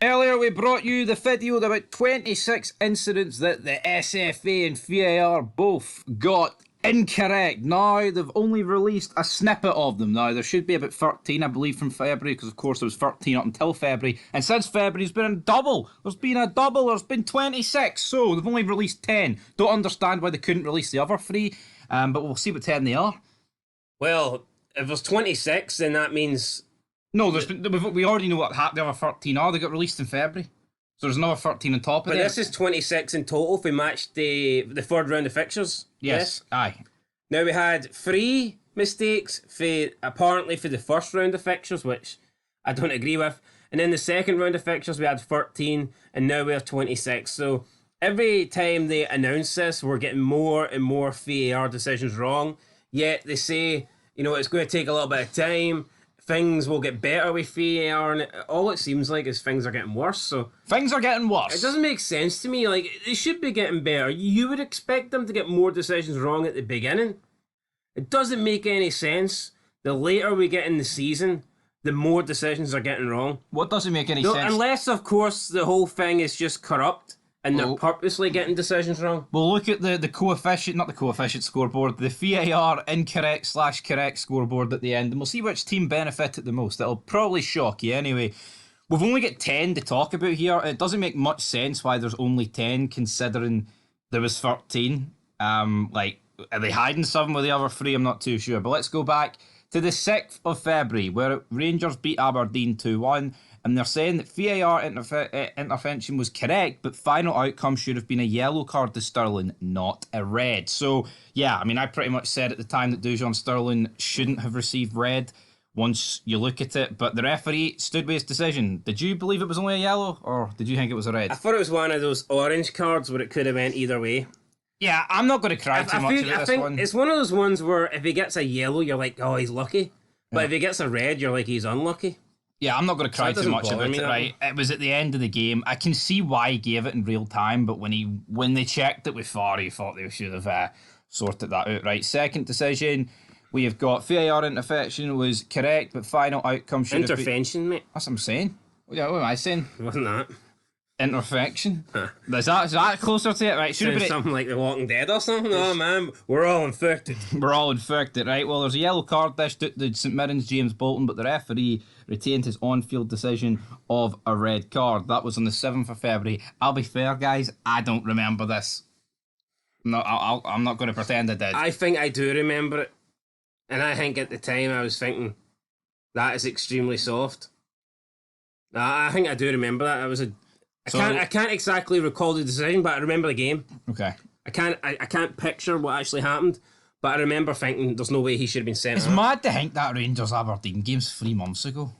Earlier we brought you the video of about 26 incidents that the SFA and VAR both got incorrect. Now they've only released a snippet of them. Now there should be about 13 I believe from February, because of course there was 13 up until February, and since February there's been a double. There's been 26, so they've only released 10. Don't understand why they couldn't release the other 3, but we'll see what 10 they are. Well, if there's 26 then that means... No, we already know what the other 13 are. They got released in February. So there's another 13 on top of it. But this is 26 in total if we match the third round of fixtures. Yes, aye. Now we had 3 mistakes apparently for the first round of fixtures, which I don't agree with. And then the second round of fixtures we had 13, and now we have 26. So every time they announce this, we're getting more and more VAR decisions wrong. Yet they say, it's going to take a little bit of time. Things will get better with VAR, and all it seems like is things are getting worse. So things are getting worse. It doesn't make sense to me. Like, they should be getting better. You would expect them to get more decisions wrong at the beginning. It doesn't make any sense. The later we get in the season, the more decisions are getting wrong. What doesn't make any sense? Unless, of course, the whole thing is just corrupt and they're purposely getting decisions wrong. Well, look at the coefficient, not the coefficient scoreboard, the VAR incorrect/correct scoreboard at the end, and we'll see which team benefited the most. It'll probably shock you anyway. We've only got 10 to talk about here. It doesn't make much sense why there's only 10, considering there was 13. Are they hiding something with the other 3? I'm not too sure. But let's go back to the 6th of February, where Rangers beat Aberdeen 2-1. And they're saying that VAR intervention was correct, but final outcome should have been a yellow card to Sterling, not a red. So, yeah, I pretty much said at the time that Dujon Sterling shouldn't have received red once you look at it, but the referee stood with his decision. Did you believe it was only a yellow, or did you think it was a red? I thought it was one of those orange cards where it could have went either way. Yeah, I'm not going to cry too much about this one. It's one of those ones where if he gets a yellow, you're like, oh, he's lucky. But if he gets a red, you're like, he's unlucky. Yeah, I'm not going to cry too much about it, right? It was at the end of the game. I can see why he gave it in real time, but when they checked it with VAR, he thought they should have sorted that out, right? Second decision, we have got VAR intervention was correct, but final outcome should have been... Intervention, mate. That's what I'm saying. What am I saying? Wasn't that? Intervention? Huh. Is that closer to it? Right, should have been something like The Walking Dead or something. Oh man, we're all infected. We're all infected, right? Well, there's a yellow card dished to St Mirren's James Bolton, but the referee retained his on-field decision of a red card. That was on the 7th of February. I'll be fair, guys, I don't remember this. No, I'm not going to pretend I did. I think I do remember it, and I think at the time I was thinking that is extremely soft. I think I do remember that. I can't exactly recall the decision, but I remember the game. Okay. I can't picture what actually happened, but I remember thinking there's no way he should have been sent It's mad to think that Rangers Aberdeen game's 3 months ago.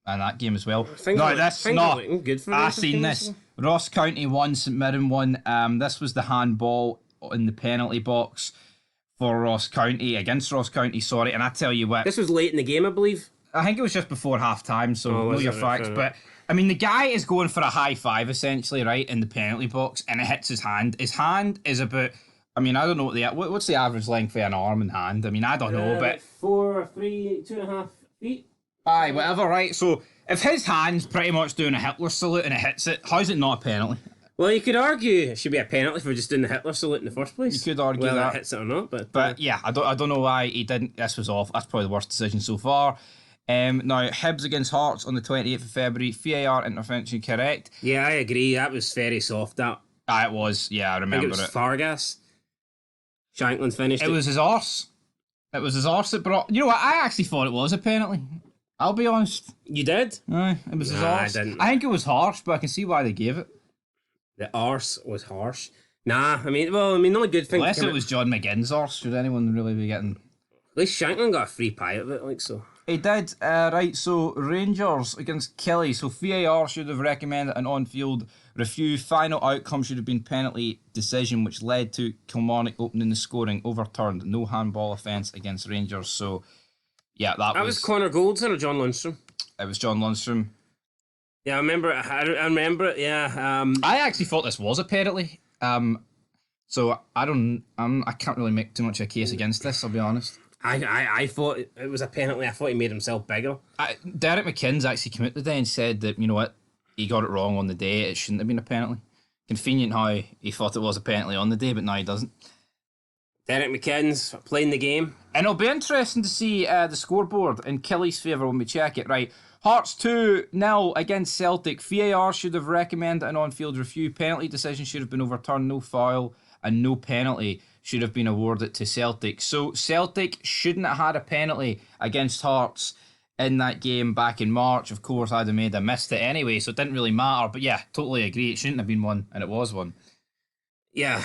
And that game as well. That's not good for I seen this. Ross County won, St Mirren won. This was the handball in the penalty box for Ross County, against Ross County, sorry. And I tell you what, this was late in the game, I believe. I think it was just before half time, so know your facts. But the guy is going for a high five essentially, right, in the penalty box, and it hits his hand. His hand is about, I don't know what's the average length of an arm and hand. I don't know, but 2.5 feet. Aye, whatever, right? So if his hand's pretty much doing a Hitler salute and it hits it, how's it not a penalty? Well, you could argue it should be a penalty for just doing the Hitler salute in the first place. You could argue whether that it hits it or not, but yeah, I don't know why he didn't. This was off. That's probably the worst decision so far. Now, Hibs against Hearts on the 28th of February, VAR intervention correct. Yeah, I agree. That was very soft. It was. Yeah, I remember it. It was Fargas. Shanklin finished it. It was his arse. It was his arse that brought... You know what? I actually thought it was a penalty. I'll be honest. You did? Aye, it was his arse. I didn't. I think it was harsh, but I can see why they gave it. The arse was harsh. Nah, the only good thing... Unless it was John McGinn's arse, should anyone really be getting... At least Shanklin got a free pie of it, so... He did. Right, so Rangers against Kelly. So VAR should have recommended an on-field review. Final outcome should have been penalty decision, which led to Kilmarnock opening the scoring, overturned. No handball offence against Rangers. So, yeah, that was Connor Goldson or John Lundstrom? It was John Lundstrom. Yeah, I remember it, yeah. I actually thought this was a penalty. So I can't really make too much of a case against this, I'll be honest. I thought it was a penalty. I thought he made himself bigger. Derek McKinn's actually come out today and said that, you know what, he got it wrong on the day. It shouldn't have been a penalty. Convenient how he thought it was a penalty on the day, but now he doesn't. Derek McKinnon's playing the game. And it'll be interesting to see the scoreboard in Kelly's favour when we check it. Right, Hearts 2-0 against Celtic. VAR should have recommended an on-field review. Penalty decision should have been overturned. No foul and no penalty should have been awarded to Celtic. So Celtic shouldn't have had a penalty against Hearts in that game back in March. Of course, I'd have made a missed it anyway, so it didn't really matter. But yeah, totally agree. It shouldn't have been one, and it was one. Yeah,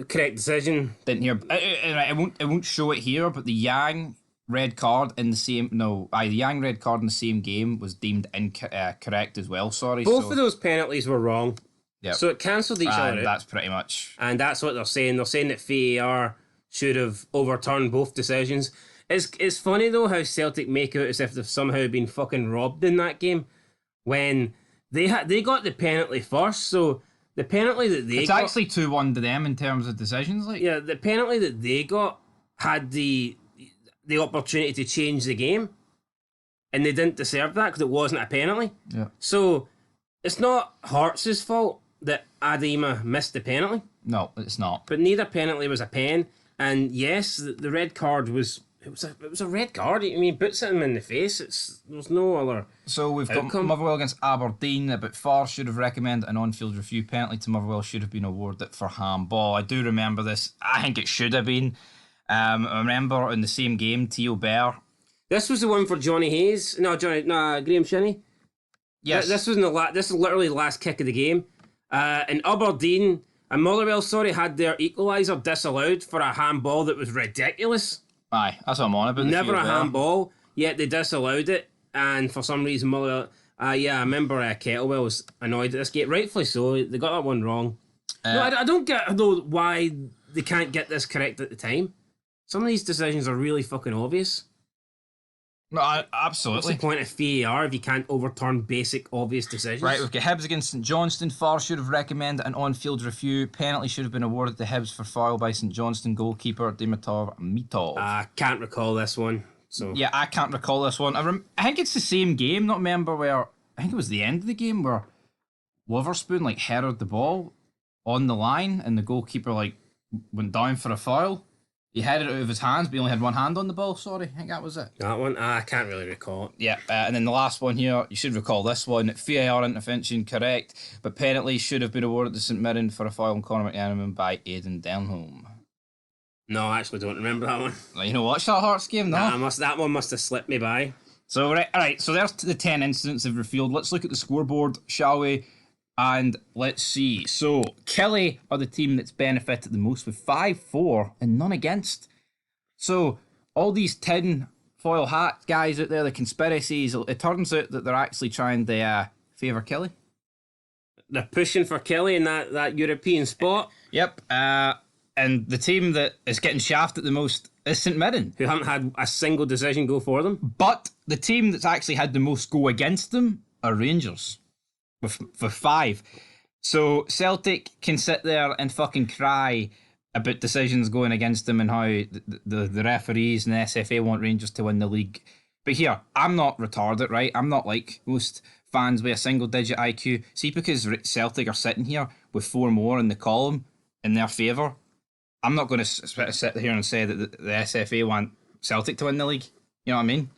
correct decision. Didn't hear. It won't show it here, but the Yang red card in the same the Yang red card in the same game was deemed incorrect as well. Sorry, both of those penalties were wrong. Yeah, so it cancelled each other out. That's pretty much. And that's what they're saying. They're saying that VAR should have overturned both decisions. It's funny though how Celtic make out as if they've somehow been fucking robbed in that game when they got the penalty first. So the penalty that they got, actually 2-1 to them in terms of decisions. Like, yeah, the penalty that they got had the opportunity to change the game, and they didn't deserve that because it wasn't a penalty. Yeah. So it's not Hearts' fault that Adema missed the penalty. No, it's not. But neither penalty was a pen, and yes, the red card was. It was a red card. I mean, boots him in the face. There's no other. So we've got Motherwell against Aberdeen. But Farr should have recommended an on-field review. Penalty to Motherwell should have been awarded for handball. I do remember this. I think it should have been. I remember in the same game, Theo Bear. This was the one for Johnny Hayes. Graham Shinney. Yes. This was this is literally the last kick of the game. In Aberdeen and Motherwell, had their equaliser disallowed for a handball that was ridiculous. Aye, that's what I'm on about. Never a handball, yet they disallowed it, and for some reason, Motherwell. I remember Kettlewell was annoyed at this game, rightfully so. They got that one wrong. No, I don't get though why they can't get this correct at the time. Some of these decisions are really fucking obvious. No, absolutely. What's the point of VAR if you can't overturn basic, obvious decisions? Right, we've got Hibs against St Johnstone. Farr should have recommended an on-field review. Penalty should have been awarded to Hibs for foul by St Johnstone goalkeeper Dimitar Mitov. I can't recall this one. So yeah, I can't recall this one. I think it's the same game. Not remember where. I think it was the end of the game where Wotherspoon headed the ball on the line and the goalkeeper went down for a foul. He had it out of his hands, but he only had one hand on the ball. Sorry, I think that was it. That one? I can't really recall it. Yeah, and then the last one here, you should recall this one. VAR intervention correct, but penalty should have been awarded to St Mirren for a foul on Conor McAnaman by Aidan Denholm. No, I actually don't remember that one. You know, watch that Hearts game, no? That one must have slipped me by. So, right, so there's the 10 incidents of refield. Let's look at the scoreboard, shall we? And let's see. So, Kelly are the team that's benefited the most with 5-4 and none against. So, all these tin foil hat guys out there, the conspiracies, it turns out that they're actually trying to favour Kelly. They're pushing for Kelly in that European spot. Yep. And the team that is getting shafted the most is St Mirren, who haven't had a single decision go for them. But the team that's actually had the most go against them are Rangers. For 5. So Celtic can sit there and fucking cry about decisions going against them and how the referees and the SFA want Rangers to win the league. But here, I'm not retarded, right? I'm not like most fans with a single digit IQ. See, because Celtic are sitting here with 4 more in the column in their favour, I'm not going to sit here and say that the SFA want Celtic to win the league. You know what I mean?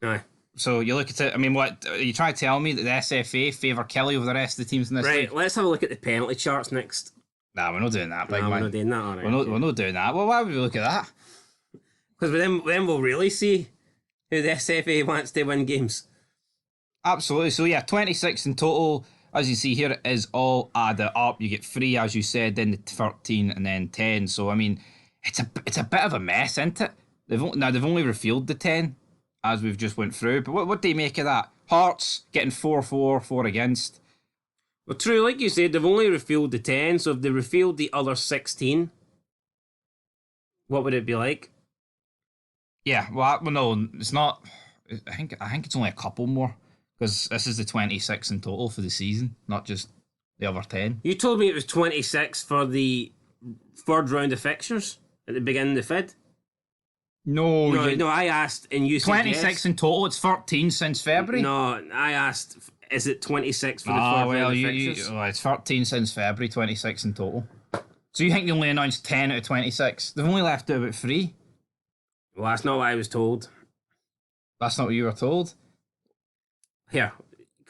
Aye. So you look at it, I mean, what, are you trying to tell me that the SFA favour Kelly over the rest of the teams in this league? Right, let's have a look at the penalty charts next. Nah, we're not doing that, big man. We're not doing that, all right. We're not doing that. Well, why would we look at that? Because then we'll really see who the SFA wants to win games. Absolutely. So yeah, 26 in total. As you see here, it is all added up. You get 3, as you said, then the 13 and then 10. So, I mean, it's a bit of a mess, isn't it? They've only refilled the 10. As we've just went through. But what do you make of that? Hearts getting 4-4, 4 against. Well, true, like you said, they've only refilled the 10, so if they refilled the other 16, what would it be like? Yeah, well no, it's not. I think it's only a couple more, because this is the 26 in total for the season, not just the other 10. You told me it was 26 for the third round of fixtures at the beginning of the FID. No, No, I asked and you said 26 yes. in total. It's 13 since February. No, I asked, is it 26 for the Ah, third well, round of you, fixtures? it's 13 since February, 26 in total. So you think they only announced 10 out of 26? They've only left out about 3. Well, that's not what I was told. That's not what you were told. Here,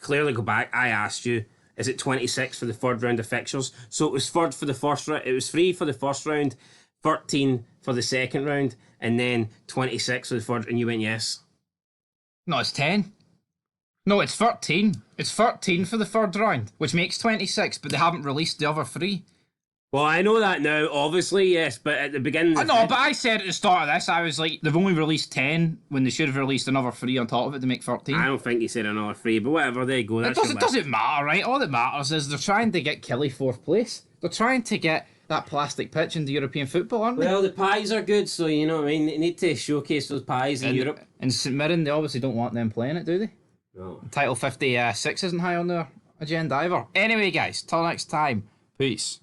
clearly go back. I asked you, is it 26 for the third round of fixtures? So it was third for the first round. It was 3 for the first round, 13 for the second round, and then 26 for the third. And you went yes. No, it's 10. No, it's 13. It's 13 for the third round, which makes 26, but they haven't released the other 3. Well, I know that now, obviously, yes, but at the beginning... I know, but I said at the start of this, I was like, they've only released 10 when they should have released another 3 on top of it to make 13. I don't think he said another 3, but whatever, there you go. It doesn't matter, right? All that matters is they're trying to get Kelly 4th place. They're trying to get that plastic pitch into European football, aren't they? Well, the pies are good, so you know what I mean. They need to showcase those pies in Europe. And St Mirren, they obviously don't want them playing it, do they? No. Title 56 isn't high on their agenda either. Anyway, guys, till next time. Peace.